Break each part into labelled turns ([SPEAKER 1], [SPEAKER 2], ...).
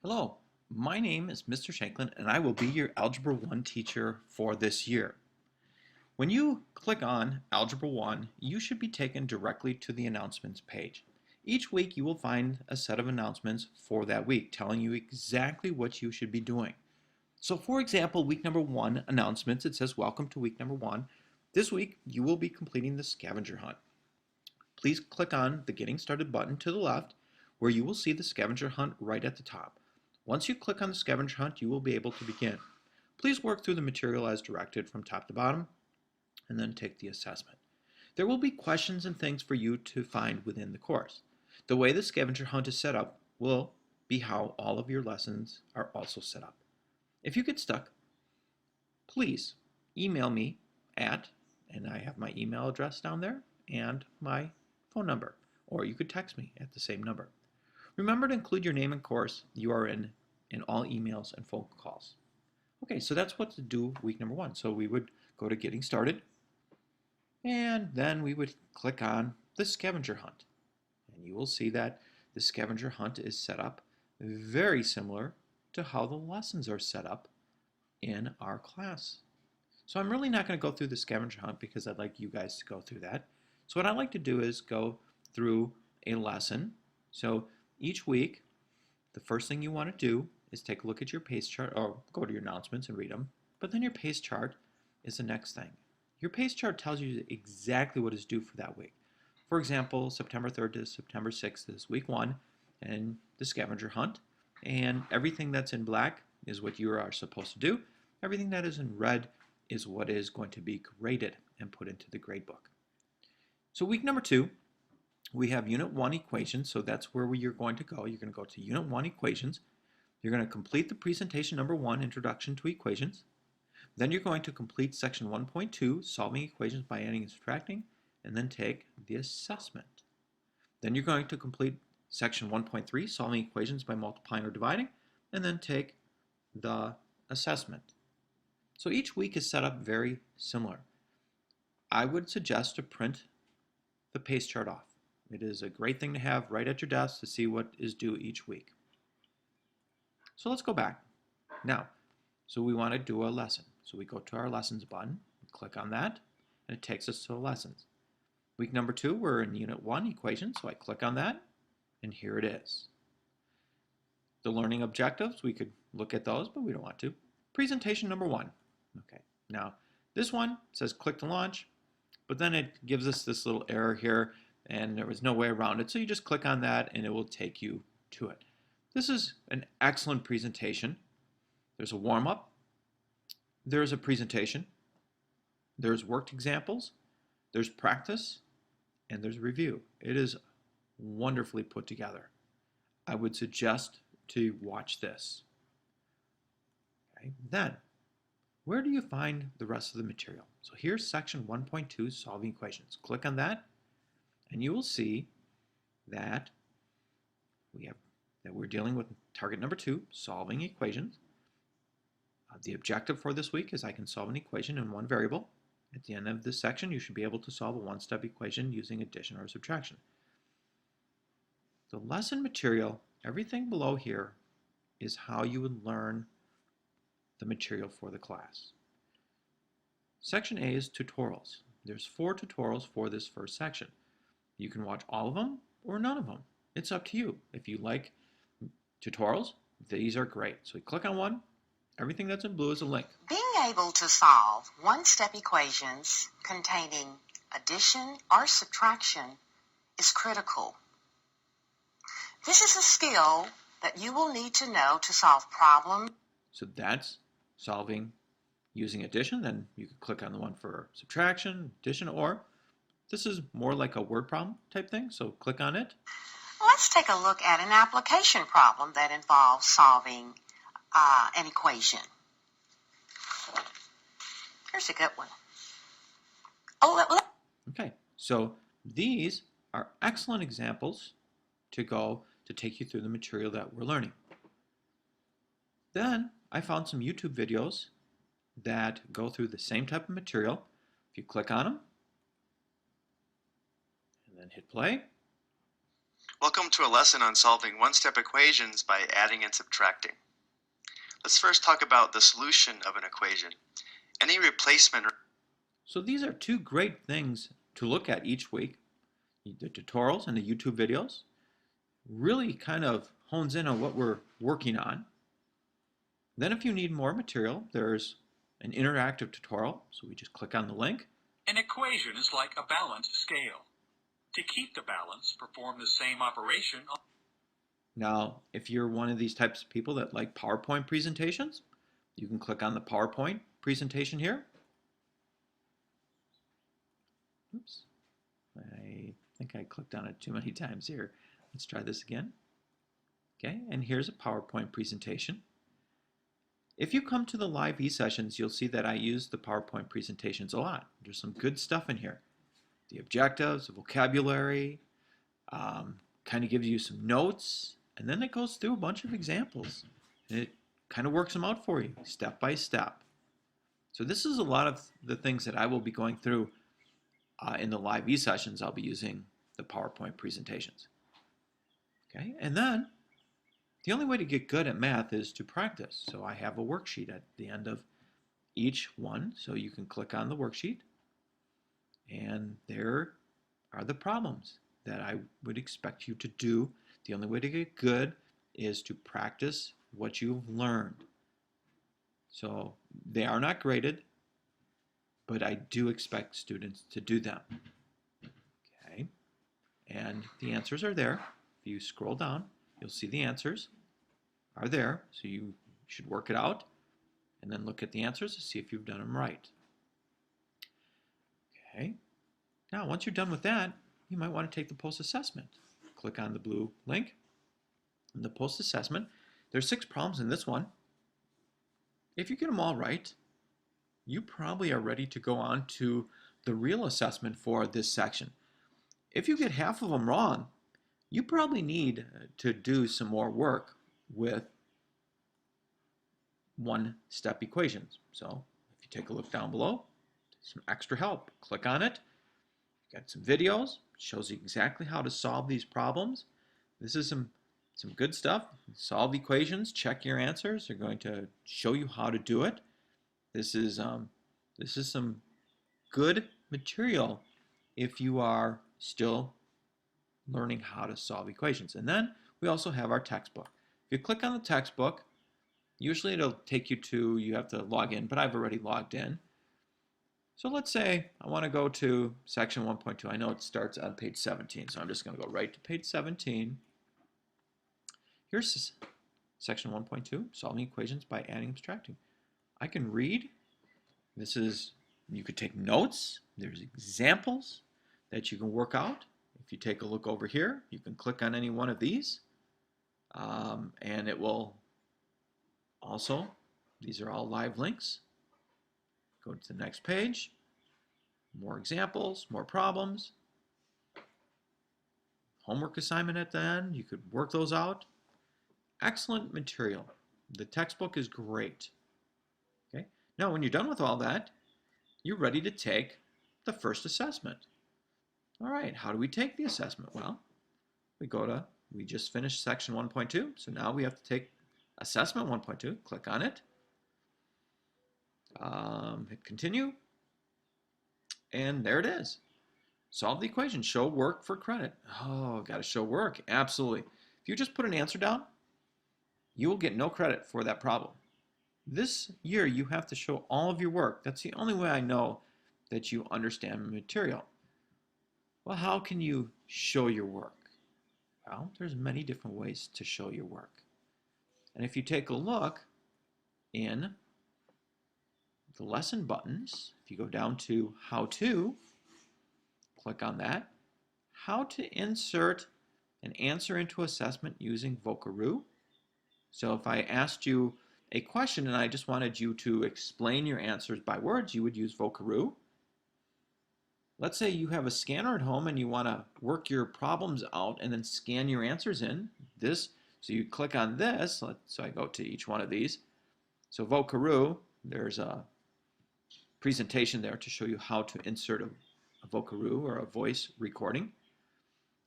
[SPEAKER 1] Hello, my name is Mr. Shanklin and I will be your Algebra 1 teacher for this year. When you click on Algebra 1, you should be taken directly to the announcements page. Each week you will find a set of announcements for that week telling you exactly what you should be doing. So for example, week number 1 announcements, it says welcome to week number 1. This week you will be completing the scavenger hunt. Please click on the Getting Started button to the left where you will see the scavenger hunt right at the top. Once you click on the scavenger hunt, you will be able to begin. Please work through the material as directed from top to bottom and then take the assessment. There will be questions and things for you to find within the course. The way the scavenger hunt is set up will be how all of your lessons are also set up. If you get stuck, please email me and I have my email address down there and my phone number, or you could text me at the same number. Remember to include your name and course you are in all emails and phone calls. Okay, so that's what to do week number 1. So we would go to Getting Started, and then we would click on the scavenger hunt. And you will see that the scavenger hunt is set up very similar to how the lessons are set up in our class. So I'm really not going to go through the scavenger hunt because I'd like you guys to go through that. So what I like to do is go through a lesson. So each week, the first thing you want to do is take a look at your pace chart, or go to your announcements and read them. But then your pace chart is the next thing. Your pace chart tells you exactly what is due for that week. For example, September 3rd to September 6th is week 1 and the scavenger hunt. And everything that's in black is what you are supposed to do. Everything that is in red is what is going to be graded and put into the grade book. So week number 2, we have Unit 1 equations, so that's where you're going to go. You're going to go to Unit 1 equations. You're going to complete the presentation number 1, Introduction to Equations. Then you're going to complete section 1.2, Solving Equations by Adding and Subtracting, and then take the assessment. Then you're going to complete section 1.3, Solving Equations by Multiplying or Dividing, and then take the assessment. So each week is set up very similar. I would suggest to print the pace chart off. It is a great thing to have right at your desk to see what is due each week. So let's go back. Now, so we want to do a lesson. So we go to our lessons button, click on that, and it takes us to the lessons. Week number 2, we're in Unit 1, Equations, so I click on that, and here it is. The learning objectives, we could look at those, but we don't want to. Presentation number 1. Okay, now this one says click to launch, but then it gives us this little error here, and there was no way around it, so you just click on that and it will take you to it. This is an excellent presentation. There's a warm-up, there's a presentation, there's worked examples, there's practice, and there's review. It is wonderfully put together. I would suggest to watch this. Okay. Then, where do you find the rest of the material? So here's section 1.2, Solving Equations. Click on that, and you will see that we're dealing with target number 2, solving equations. The objective for this week is I can solve an equation in one variable. At the end of this section, you should be able to solve a one-step equation using addition or subtraction. The lesson material, everything below here, is how you would learn the material for the class. Section A is tutorials. There's 4 tutorials for this first section. You can watch all of them or none of them. It's up to you. If you like tutorials, these are great. So you click on one. Everything that's in blue is a link.
[SPEAKER 2] Being able to solve one-step equations containing addition or subtraction is critical. This is a skill that you will need to know to solve problems.
[SPEAKER 1] So that's solving using addition. Then you could click on the one for subtraction, addition, or this is more like a word problem type thing, so click on it.
[SPEAKER 2] Let's take a look at an application problem that involves solving an equation. Here's a good one.
[SPEAKER 1] Okay, so these are excellent examples to take you through the material that we're learning. Then I found some YouTube videos that go through the same type of material. If you click on them and then hit play,
[SPEAKER 3] Welcome to a lesson on solving one-step equations by adding and subtracting. Let's first talk about the solution of an equation. Any replacement.
[SPEAKER 1] So these are two great things to look at each week. The tutorials and the YouTube videos really kind of hones in on what we're working on. Then if you need more material, there's an interactive tutorial. So we just click on the link.
[SPEAKER 4] An equation is like a balanced scale. To keep the balance, perform the same operation.
[SPEAKER 1] Now, if you're one of these types of people that like PowerPoint presentations, you can click on the PowerPoint presentation here. Oops, I think I clicked on it too many times here. Let's try this again. Okay, and here's a PowerPoint presentation. If you come to the live e-sessions, you'll see that I use the PowerPoint presentations a lot. There's some good stuff in here. The objectives, the vocabulary, kind of gives you some notes, and then it goes through a bunch of examples. And it kind of works them out for you, step by step. So this is a lot of the things that I will be going through in the live e-sessions. I'll be using the PowerPoint presentations. Okay, and then the only way to get good at math is to practice. So I have a worksheet at the end of each one, so you can click on the worksheet, and there are the problems that I would expect you to do. The only way to get good is to practice what you've learned. So they are not graded, but I do expect students to do them. Okay, and the answers are there. If you scroll down, you'll see the answers are there, so you should work it out and then look at the answers to see if you've done them right. Okay, now once you're done with that, you might want to take the post-assessment. Click on the blue link. In the post-assessment, there's 6 problems in this one. If you get them all right, you probably are ready to go on to the real assessment for this section. If you get half of them wrong, you probably need to do some more work with one-step equations. So if you take a look down below, some extra help. Click on it. Got some videos. Shows you exactly how to solve these problems. This is some good stuff. Solve equations. Check your answers. They're going to show you how to do it. This is some good material if you are still learning how to solve equations. And then we also have our textbook. If you click on the textbook, usually it'll take you to, you have to log in, but I've already logged in. So let's say I want to go to section 1.2. I know it starts on page 17, so I'm just going to go right to page 17. Here's section 1.2, solving equations by adding and subtracting. I can read. This is, you could take notes. There's examples that you can work out. If you take a look over here, you can click on any one of these, and it will also, these are all live links. Go to the next page, more examples, more problems, homework assignment at the end, you could work those out. Excellent material. The textbook is great. Okay. Now when you're done with all that, you're ready to take the first assessment. All right, how do we take the assessment? Well, we just finished section 1.2, so now we have to take assessment 1.2, click on it. Hit continue, and there it is. Solve the equation, show work for credit. Oh, got to show work, absolutely. If you just put an answer down, you will get no credit for that problem. This year, you have to show all of your work. That's the only way I know that you understand material. Well, how can you show your work? Well, there's many different ways to show your work. And if you take a look in the lesson buttons, if you go down to How To, click on that. How to insert an answer into assessment using Vocaroo. So if I asked you a question and I just wanted you to explain your answers by words, you would use Vocaroo. Let's say you have a scanner at home and you want to work your problems out and then scan your answers in. So you click on this. So I go to each one of these. So Vocaroo, there's a presentation there to show you how to insert a Vocaroo or a voice recording.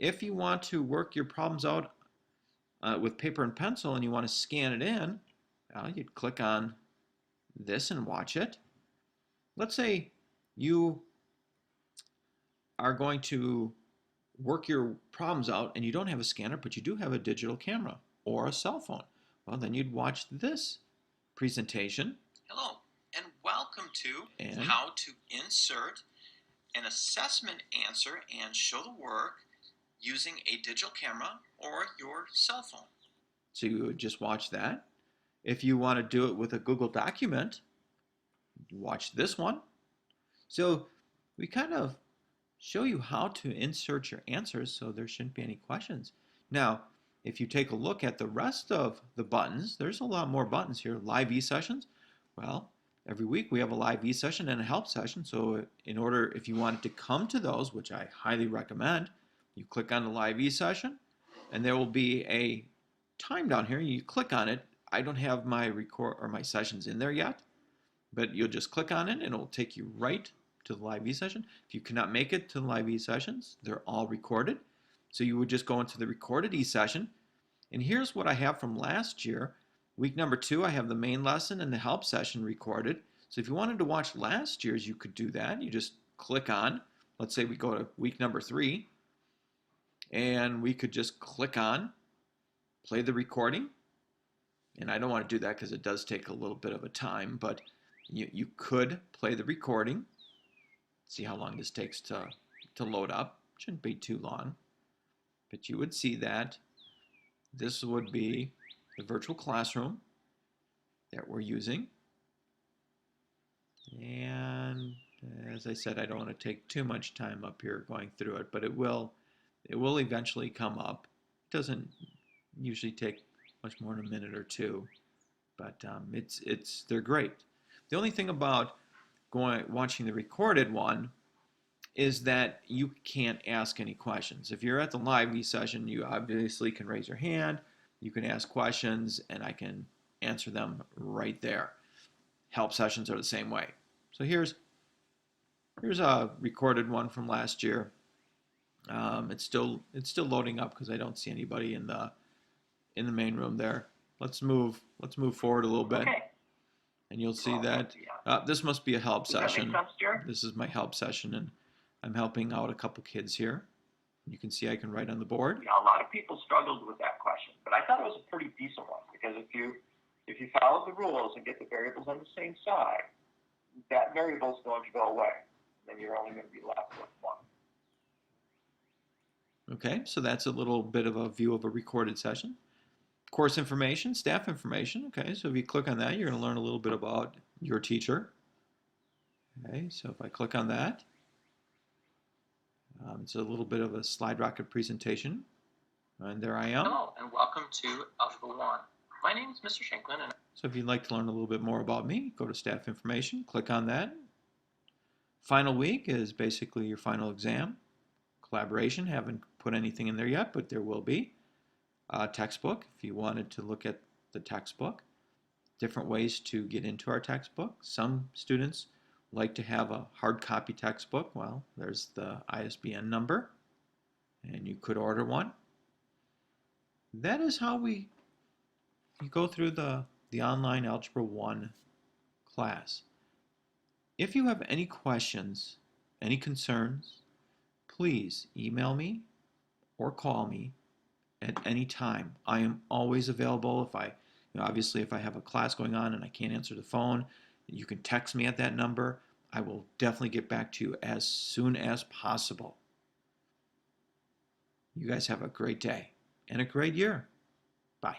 [SPEAKER 1] If you want to work your problems out with paper and pencil and you want to scan it in, well, you'd click on this and watch it. Let's say you are going to work your problems out and you don't have a scanner, but you do have a digital camera or a cell phone. Well, then you'd watch this presentation.
[SPEAKER 5] Hello, and welcome to
[SPEAKER 1] And
[SPEAKER 5] how to insert an assessment answer and show the work using a digital camera or your cell phone.
[SPEAKER 1] so you would just watch that. If you want to do it with a Google document, watch this one. So we kind of show you how to insert your answers so there shouldn't be any questions. Now, if you take a look at the rest of the buttons, there's a lot more buttons here. Live e-sessions. Well, every week we have a live e-session and a help session. So in order, if you wanted to come to those, which I highly recommend, you click on the live e-session and there will be a time down here. You click on it. I don't have my record or my sessions in there yet, but you'll just click on it and it'll take you right to the live e-session. If you cannot make it to the live e-sessions, they're all recorded. So you would just go into the recorded e-session. And here's what I have from last year. Week number 2, I have the main lesson and the help session recorded. So if you wanted to watch last year's, you could do that. You just click on, let's say we go to week number 3, and we could just click on play the recording. And I don't want to do that because it does take a little bit of a time, but you could play the recording. See how long this takes to load up. Shouldn't be too long. But you would see that this would be the virtual classroom that we're using. And as I said, I don't want to take too much time up here going through it, but it will eventually come up. It doesn't usually take much more than a minute or two, but they're great. The only thing about watching the recorded one is that you can't ask any questions. If you're at the live e-session, you obviously can raise your hand, you can ask questions, and I can answer them right there. Help sessions are the same way. So here's a recorded one from last year. It's still loading up because I don't see anybody in the main room there. Let's move forward a little bit.
[SPEAKER 6] Okay.
[SPEAKER 1] And you'll see that this must be a help session. This is my help session, and I'm helping out a couple kids here. You can see I can write on the board.
[SPEAKER 6] Yeah, a lot of people struggled with that question, but I thought it was a pretty decent one because if you follow the rules and get the variables on the same side, that variable is going to go away. Then you're only going to be left with one.
[SPEAKER 1] Okay, so that's a little bit of a view of a recorded session. Course information, staff information. Okay, so if you click on that, you're going to learn a little bit about your teacher. Okay, so if I click on that, it's a little bit of a slide rocket presentation. And there I am.
[SPEAKER 5] Hello, and welcome to Algebra 1. My name is Mr. Shanklin, and
[SPEAKER 1] So if you'd like to learn a little bit more about me, go to staff information, click on that. Final week is basically your final exam. Collaboration, haven't put anything in there yet, but there will be. Textbook, if you wanted to look at the textbook. Different ways to get into our textbook. Some students like to have a hard copy textbook. Well, there's the ISBN number, and you could order one. That is how you go through the online Algebra 1 class. If you have any questions, any concerns, please email me or call me at any time. I am always available. Obviously if I have a class going on and I can't answer the phone, you can text me at that number. I will definitely get back to you as soon as possible. You guys have a great day and a great year. Bye.